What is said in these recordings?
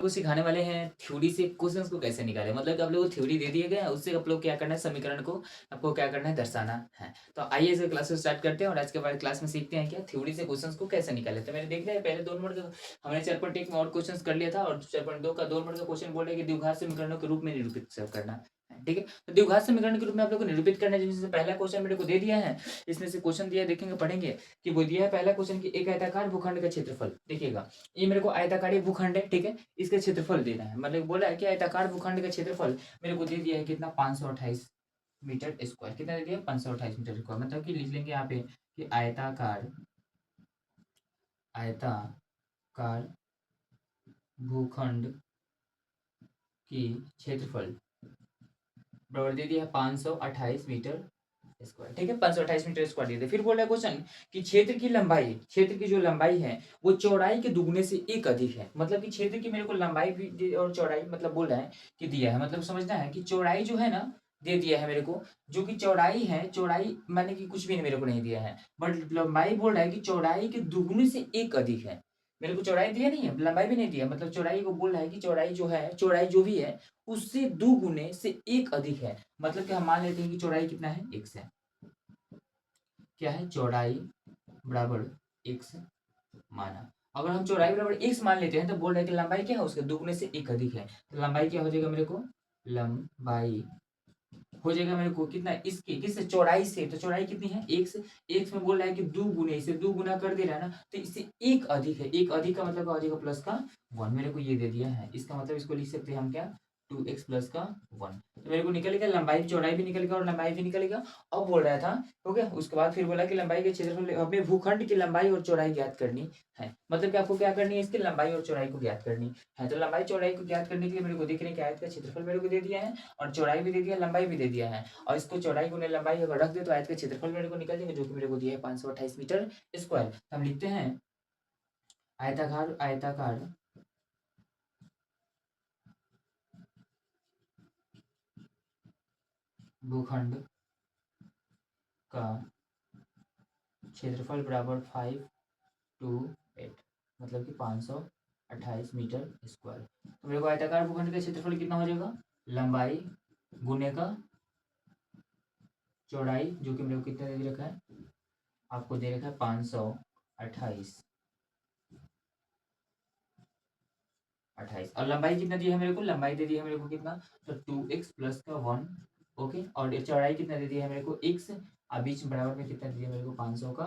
को सिखाने वाले हैं थ्योरी से क्वेश्चंस को कैसे निकालें। मतलब कि आप लोग को थ्योरी दे दिए गए हैं, उससे आप लोग क्या करना है, समीकरण को आपको क्या करना है, दर्शाना है। तो आइए इस क्लास को स्टार्ट करते हैं और आज के बाद क्लास में सीखते हैं क्या थ्योरी से क्वेश्चंस को कैसे निकालें। तो मैंने देख लिया है पहले 2 नंबर का हमने 4.1 में और क्वेश्चन कर लिया था और 4.2 का 2 नंबर का क्वेश्चन बोल रहा है कि द्विघात समीकरणों के रूप में निरूपित करना है। ठीक है, तो द्विघात समीकरण के रूप में आप लोग को निरूपित करना है। जिसमें पहला क्वेश्चन मेरे को दे दिया है, इसमें से क्वेश्चन दिया देखेंगे पढ़ेंगे कि वो दिया है पहला क्वेश्चन की एक आयताकार भूखंड का क्षेत्रफल। देखिएगा ये मेरे को आयताकार भूखंड है, ठीक है, इसका क्षेत्रफल देना है। मतलब बोला है कि आयताकार भूखंड का क्षेत्रफल मेरे को दे दिया है कितना, 528 मीटर स्क्वायर। कितना दे दिया, 528 मीटर स्क्वायर। मतलब कि लिख लेंगे यहाँ पे कि आयताकार आयताकार भूखंड की क्षेत्रफल बराबर दे दिया है 528 मीटर स्क्वायर। ठीक है, 528 मीटर स्क्वायर दे दिया। फिर बोल रहा है क्वेश्चन कि क्षेत्र की लंबाई, क्षेत्र की जो लंबाई है वो चौड़ाई के दुगने से एक अधिक है। मतलब कि क्षेत्र की मेरे को लंबाई भी और चौड़ाई मतलब बोल रहा है कि दिया है। मतलब समझना है कि चौड़ाई जो है ना दे दिया है मेरे को, जो कि चौड़ाई है, चौड़ाई माने कि कुछ भी मेरे को नहीं दिया है, बट लंबाई बोल रहा है कि चौड़ाई के दुगने से एक अधिक है। मेरे को चौड़ाई दिया नहीं है, लंबाई भी नहीं दिया। मतलब चौड़ाई को बोल रहा है कि चौड़ाई जो है, चौड़ाई जो भी है उससे 2 गुने से एक अधिक है। मतलब कि हम मान लेते हैं कि चौड़ाई कितना है, x है। क्या है, चौड़ाई बराबर x माना। अगर हम चौड़ाई बराबर x मान लेते हैं तो बोल रहे हैं कि लंबाई क्या है, उसके दुगने से एक अधिक है। तो लंबाई क्या हो जाएगा मेरे को, लंबाई हो जाएगा मेरे को कितना, इसके किससे, चौड़ाई से। तो चौड़ाई कितनी है, x। x में बोल रहा है कि 2 गुने, इसे 2 गुना कर दे रहा है ना, तो इससे एक अधिक है। एक अधिक का मतलब क्या हो जाएगा, प्लस का 1। मेरे को ये दे दिया है, इसका मतलब इसको लिख सकते हैं हम क्या, 2x प्लस का 1। तो मेरे को निकलेगा लंबाई, चौड़ाई भी निकलेगा और लंबाई भी निकलेगा। अब बोल रहा था, हो गया। उसके बाद फिर बोला कि लंबाई के क्षेत्रफल, हमें भूखंड की लंबाई और चौड़ाई ज्ञात करनी है। मतलब कि आपको क्या करनी है, इसकी लंबाई और चौड़ाई को ज्ञात करनी है। तो लंबाई चौड़ाई को ज्ञात करने के लिए मेरे को देख रहे हैं कि आयत का क्षेत्रफल मेरे को दे दिया है और चौड़ाई भी दे दिया, लंबाई भी दे दिया है। और इसको चौड़ाई गुने लंबाई अगर रख दे तो आयत का क्षेत्रफल मेरे को निकल जाएगा, जो कि मेरे को दिया है 528 मीटर स्क्वायर। हम लिखते हैं आयताकार आयताकार भूखंड का क्षेत्रफल बराबर 528, मतलब कि 528 मीटर स्क्वायर। तो मेरे को आयताकार भूखंड का क्षेत्रफल कितना हो जाएगा, लंबाई गुने का चौड़ाई, जो कि मेरे को कितना दे रखा है, आपको दे रखा है 528 और लंबाई कितना दिया है मेरे को, लंबाई दे दिया है मेरे को कितना, तो 2x प्लस का 1। ओके, और ये चौड़ाई कितना दे दिया है मेरे को, x। और बीच में बराबर में कितना दे दिया मेरे को, 500 का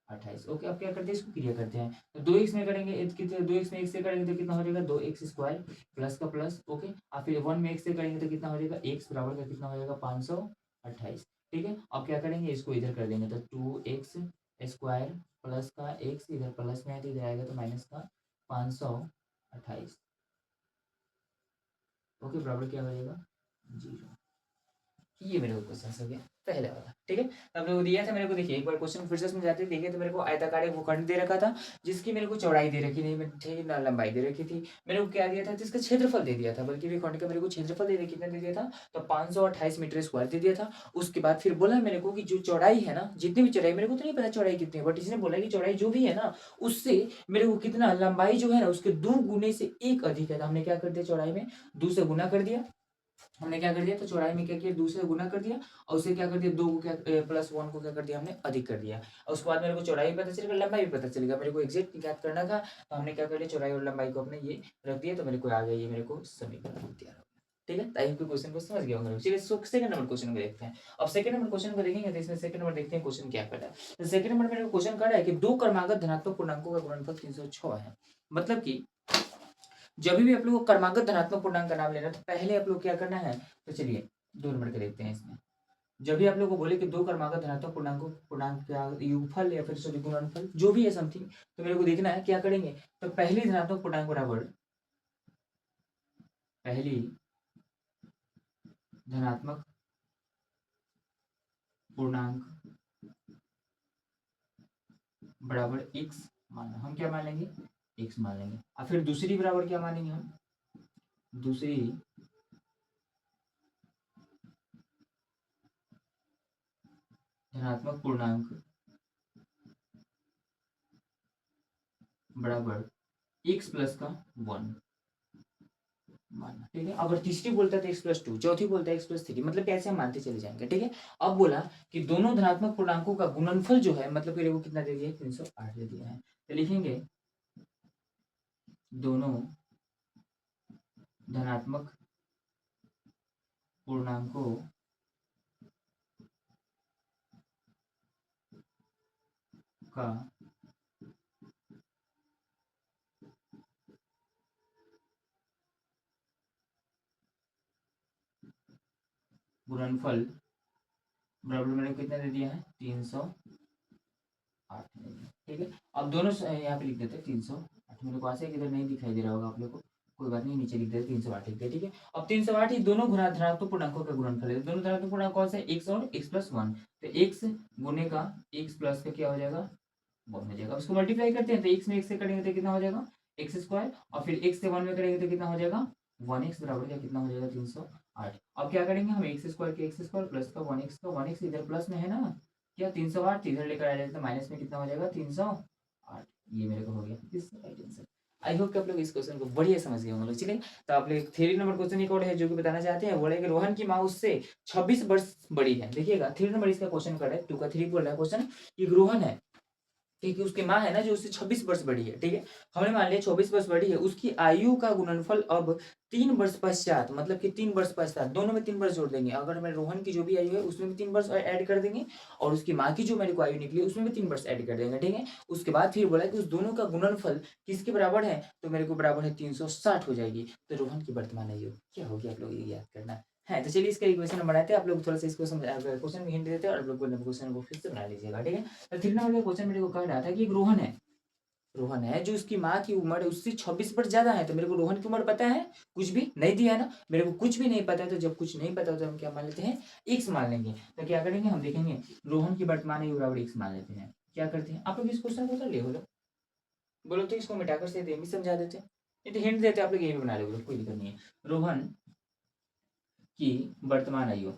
28। ओके, अब क्या करते हैं, इसको क्रिया करते हैं। तो 2x में करेंगे, कितने 2x में x से करेंगे तो कितना हो जाएगा, 2x स्क्वायर प्लस का प्लस। ओके, और फिर 1 में x से करेंगे तो कितना हो जाएगा, x बराबर का कितना हो जाएगा, 528। ठीक है, अब क्या करेंगे, इसको इधर कर देंगे। तो 2x स्क्वायर प्लस का x, इधर प्लस में है तो इधर आएगा तो माइनस का 528। ओके, बराबर क्या हो जाएगा, 0। ये मेरे को क्वेश्चन हो गया पहले वाला। ठीक है, अब मेरे को दिया था, मेरे को देखिए एक बार क्वेश्चन फिर से समझाते हैं। देखिए तो मेरे को आयताकार एक भूखंड दे रखा था, जिसकी मेरे को चौड़ाई दे रखी नहीं थी ना लंबाई दे रखी थी। मेरे को क्या दिया था, जिसका क्षेत्रफल दे दिया था, बल्कि भूखंड का मेरे को क्षेत्रफल दे दिया, कितना दे दिया था, तो 528 मीटर स्क्वायर दे दिया था। उसके बाद फिर बोला मेरे को कि जो चौड़ाई है ना, जितनी भी चौड़ाई, मेरे को तो नहीं पता चौड़ाई कितनी है, बट इसने बोला कि चौड़ाई जो भी है ना उससे मेरे को कितना, लंबाई जो है ना उसके 2 गुने से एक अधिक है। तो हमने क्या कर दिया, चौड़ाई में 2 से गुना कर दिया। हमने क्या कर दिया, तो चौड़ाई में क्या किया, 2 से गुना कर दिया और उसे क्या कर दिया, 2 को क्या प्लस 1 को क्या कर दिया, हमने अधिक कर दिया। और उसके बाद मेरे को चौड़ाई भी पता चलेगा, लंबाई भी पता चलेगा। मेरे को एग्जैक्ट ज्ञात करना था, तो हमने क्या कर दिया, चौड़ाई और लंबाई को अपने ये रख दिया, तो मेरे को आ गया ये मेरे को समीकरण तैयार हो गया। ठीक है, ताकि कोई क्वेश्चन को समझ गया होंगे। चलिए सेकंड नंबर क्वेश्चन को देखते हैं। अब सेकंड नंबर क्वेश्चन को देखेंगे तो इसमें सेकंड नंबर देखते हैं क्वेश्चन क्या कर रहा है। तो सेकंड नंबर में क्वेश्चन कर रहा है कि दो क्रमागत धनात्मक पूर्णांकों का गुणनफल 306 है। मतलब कि जब भी आप लोग को क्रमागत धनात्मक पूर्णांक का नाम लेना, तो पहले आप लोग क्या करना है, तो चलिए 2 नंबर के देखते हैं इसमें। जब भी आप लोग को बोले कि दो क्रमागत धनात्मक पूर्णांकों पूर्णांक का युगफल या फिर सॉरी गुणनफल जो भी है समथिंग, तो मेरे को देखना है क्या करेंगे। तो पहली धनात्मक पूर्णांक बराबर पहली धनात्मक पूर्णांक बराबर x मानना। हम क्या मान लेंगे, x मान लेंगे। और फिर दूसरी बराबर क्या मानेंगे हम, दूसरी धनात्मक पूर्णांक बराबर x प्लस का 1। ठीक है। अगर तीसरी बोलता है तो x+2, चौथी बोलता है x+3, मतलब कैसे हम मानते चले जाएंगे, ठीक है। अब बोला कि दोनों धनात्मक पूर्णांकों का गुणनफल जो है, मतलब मेरे को कितना दे दिया है, 308 दे दिया है, तो लिखेंगे दोनों धनात्मक पूर्णांकों का गुणनफल बराबर मैंने कितना दे दिया है, 308 दे दिया, ठीक है। अब दोनों यहाँ पे लिख देते हैं 308, मेरे को आशा है कि इधर नहीं दिखाई दे रहा होगा आप लोग को, कोई बात नहीं, नीचे लिख देते 308 लिखते हैं, ठीक है। अब 308 ही दोनों धनात्मक पूर्णांकों का गुणनफल है। दोनों धनात्मक पूर्णांक कौन से, x और x+1, तो x गुने का x प्लस का क्या हो जाएगा, 1 हो जाएगा। उसको मल्टीप्लाई करते हैं तो x में x से करेंगे तो कितना हो जाएगा, x², और फिर x से 1 में करेंगे तो कितना हो जाएगा, 1x बराबर क्या कितना हो जाएगा, 308। अब क्या करेंगे हम, x² के x² प्लस का 1x का 1x, इधर प्लस में है ना, क्या 308 इधर लेकर आ जाएगा तो माइनस में कितना हो जाएगा, 308। ये मेरे को हो गया this right answer. I hope कि आप लोग इस क्वेश्चन को बढ़िया समझ गए होंगे। चलिए, तो आप लोग थ्योरी नंबर क्वेश्चन एक और है जो कि बताना चाहते हैं, वो है कि रोहन की माँ उससे 26 वर्ष बड़ी है। देखिएगा थ्योरी नंबर इसका क्वेश्चन कर है 2 का 3 बोल रहा है क्वेश्चन, कि रोहन है, ठीक है, उसकी माँ है ना जो उससे 26 वर्ष बड़ी है, ठीक है। हमने मान लिया 24 वर्ष बड़ी है, उसकी आयु का गुणनफल अब 3 वर्ष पश्चात, मतलब कि 3 वर्ष पश्चात, दोनों में 3 वर्ष जोड़ देंगे। अगर मैं रोहन की जो भी आयु है उसमें भी 3 वर्ष ऐड कर देंगे, और उसकी माँ की जो मेरे को आयु निकली उसमें भी 3 वर्ष ऐड कर देंगे, ठीक है। उसके बाद फिर बोला कि उस दोनों का गुणनफल किसके बराबर है, तो मेरे को बराबर है 360 हो जाएगी। तो रोहन की वर्तमान आयु क्या होगी, आप लोग ये याद करना है। तो चलिए इसका इक्वेशन हम बनाते हैं, आप लोग थोड़ा सा इसको समझ, क्वेश्चन में हिंट देते हैं और आप लोग क्वेश्चन को फिर से बना लीजिएगा, ठीक है। तो 3 नंबर का क्वेश्चन मेरे को कह रहा था कि एक रोहन है जो उसकी माँ की उम्र है उससे 26 वर्ष ज्यादा है। तो मेरे को रोहन की उम्र पता है, कुछ भी नहीं दिया है ना, मेरे को कुछ भी नहीं पता है। तो जब कुछ नहीं पता तो हम क्या मान लेते हैं, x मान लेंगे। तो क्या करेंगे, हम देखेंगे रोहन की वर्तमान आयु बराबर x मान लेते हैं। क्या करते हैं आप लोग, इस क्वेश्चन को कर लिए बोलो तो इसको मिटाकर से भी समझा देते हैं, नहीं तो हिंट देते आप लोग ये भी बना लोगे, कोई दिक्कत नहीं है। रोहन की वर्तमान आयु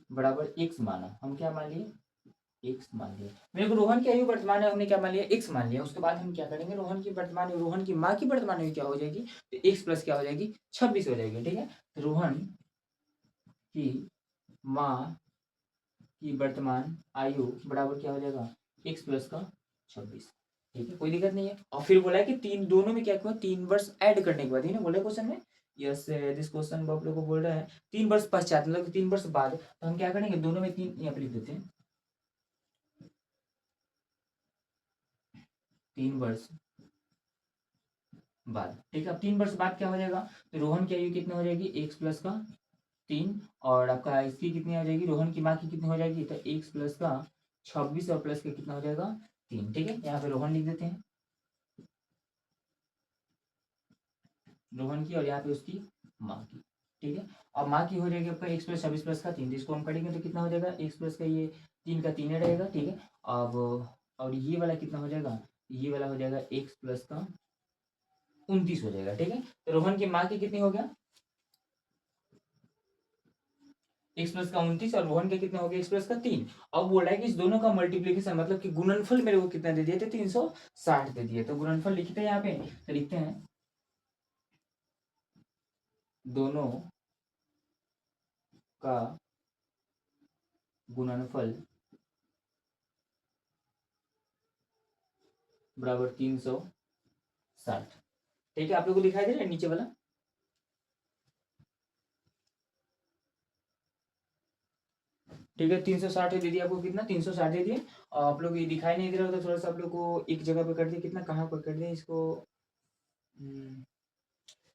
बराबर x माना, हम क्या मान लिए, x मान लिया। मेरे को रोहन की आयु वर्तमान है, हमने क्या मान लिया, x मान लिया। उसके बाद हम क्या करेंगे, रोहन की वर्तमान रोहन की माँ की वर्तमान आयु क्या हो जाएगी, तो x प्लस क्या हो जाएगी, 26 हो जाएगी, ठीक है। तो रोहन की माँ की वर्तमान आयु बराबर क्या हो जाएगा, x प्लस का 26, ठीक है, कोई दिक्कत नहीं है। और फिर बोला है कि तीन दोनों में क्या हुआ, 3 वर्ष ऐड करने के बाद, ही ना बोला क्वेश्चन में, यस दिस क्वेश्चन आप लोग को बोल रहा है 3 वर्ष पश्चात, मतलब 3 वर्ष बाद। तो हम क्या करेंगे, दोनों में 3 यहाँ पे लिख देते हैं, 3 वर्ष बाद, ठीक है। अब 3 वर्ष बाद क्या हो जाएगा, तो रोहन की आयु कितनी हो जाएगी, x प्लस का 3, और आपका इसकी कितनी हो जाएगी, रोहन की माँ की कितनी हो जाएगी, तो x प्लस का 26 और प्लस का कितना हो जाएगा 3, ठीक है। यहाँ पे रोहन लिख देते हैं, रोहन की, और यहाँ पे उसकी माँ की, ठीक है। अब माँ की हो जाएगी आपका x प्लस 26 प्लस का 3, तो इसको हम करेंगे तो कितना हो जाएगा, x प्लस का ये 3 का 3 रहेगा, ठीक है। अब और ये वाला कितना हो जाएगा, ये वाला हो जाएगा x प्लस का 29 हो जाएगा, ठीक है। तो रोहन की माँ की कितनी हो गया, x प्लस का 29, और रोहन के कितने हो गए, x प्लस का 3। अब बोल रहा है कि इस दोनों का मल्टीप्लीकेशन, मतलब कि गुणनफल मेरे को कितना दे दिए थे, 360 दे दिए। तो गुणनफल लिखते हैं यहाँ पे, तो लिखते हैं दोनों का गुणनफल बराबर 360, ठीक है। आप लोग को दिखाई दे रहा है नीचे वाला, ठीक है। 360 दे दिया आपको, कितना 360 दे दिए। और आप लोग ये दिखाई नहीं दे रहा, तो थोड़ा सा आप लोग को एक जगह पे कर दिए, कितना कहाँ पर कर दिए इसको,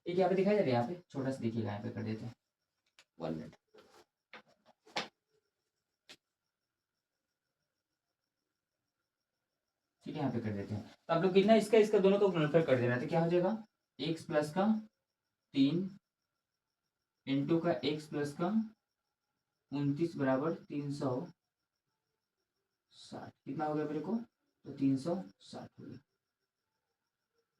एक यहाँ पे दिखाई दे रहा है, यहाँ पे छोटा सा देखिएगा, यहाँ पे कर देते हैं 1 मिनट, ठीक है, यहाँ पे कर देते हैं। तो आप लोग कितना इसका इसका दोनों का गुणनफल कर देना, तो क्या हो जाएगा, x प्लस का 3 इंटू का x प्लस का 29 बराबर 360, कितना हो गया मेरे को, तो 360 हो गया,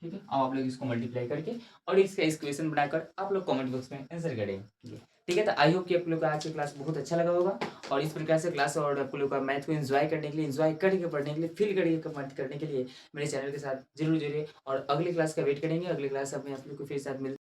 ठीक है। अब आप लोग इसको मल्टीप्लाई करके और इसका इक्वेशन बनाकर आप लोग कमेंट बॉक्स में आंसर करेंगे, ठीक है। ठीक है, तो आई होप कि आप लोग का आज की क्लास बहुत अच्छा लगा होगा और इस प्रकार से क्लास और आप लोग का मैथ को एंजॉय करने के लिए, एंजॉय करके पढ़ने के लिए, फील करके मत करने के लिए मेरे चैनल के साथ जरूर जुड़िए और अगली क्लास का वेट करेंगे। अगली क्लास में आप लोग को फिर साथ मिल